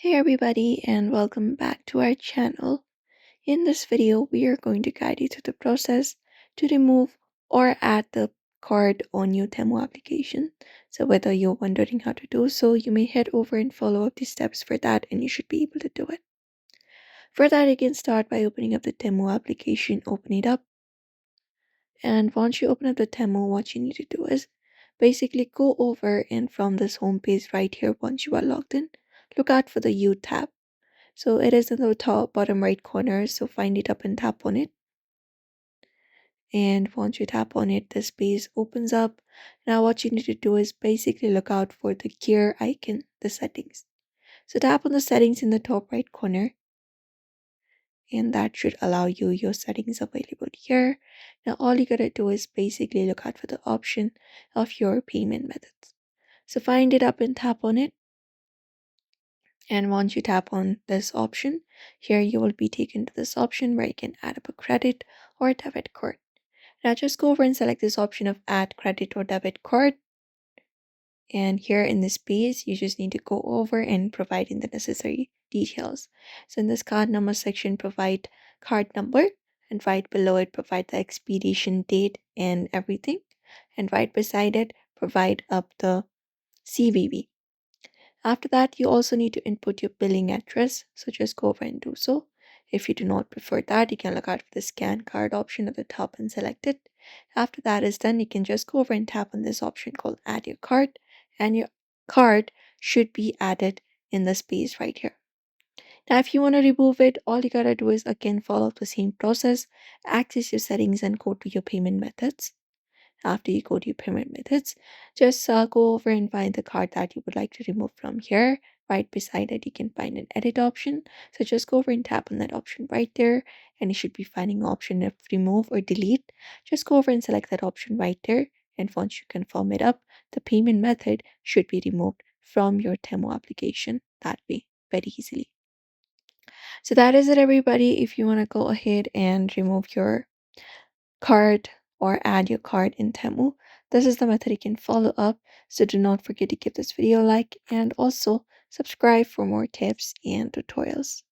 Hey everybody and welcome back to our channel. In this video, we are going to guide you through the process to remove or add the card on your Temu application. So whether you're wondering how to do so, you may head over and follow up the steps for that and you should be able to do it. For that, you can start by opening up the Temu application, open it up. And once you open up the Temu, what you need to do is basically go over and from this home page right here, once you are logged in, look out for the U tab. So it is in the top bottom right corner. So find it up and tap on it. And once you tap on it, this page opens up. Now what you need to do is basically look out for the gear icon, the settings. So tap on the settings in the top right corner. And that should allow you your settings available here. Now all you gotta do is basically look out for the option of your payment methods. So find it up and tap on it. And once you tap on this option, here you will be taken to this option where you can add up a credit or a debit card. Now just go over and select this option of add credit or debit card. And here in this page, you just need to go over and provide in the necessary details. So in this card number section, provide card number, and right below it, provide the expiration date and everything. And right beside it, provide up the CVV. After that, you also need to input your billing address, so just go over and do so. If you do not prefer that, you can look out for the scan card option at the top and select it. After that is done, you can just go over and tap on this option called add your card, and your card should be added in the space right here. Now, if you want to remove it, all you gotta do is again follow the same process, access your settings and go to your payment methods. After you go to your payment methods, just go over and find the card that you would like to remove from here. Right beside it, you can find an edit option. So just go over and tap on that option right there, and you should be finding an option of remove or delete. Just go over and select that option right there. And once you confirm it up, the payment method should be removed from your Temu application that way very easily. So that is it, everybody. If you want to go ahead and remove your card or add your card in Temu, this is the method you can follow up. So do not forget to give this video a like and also subscribe for more tips and tutorials.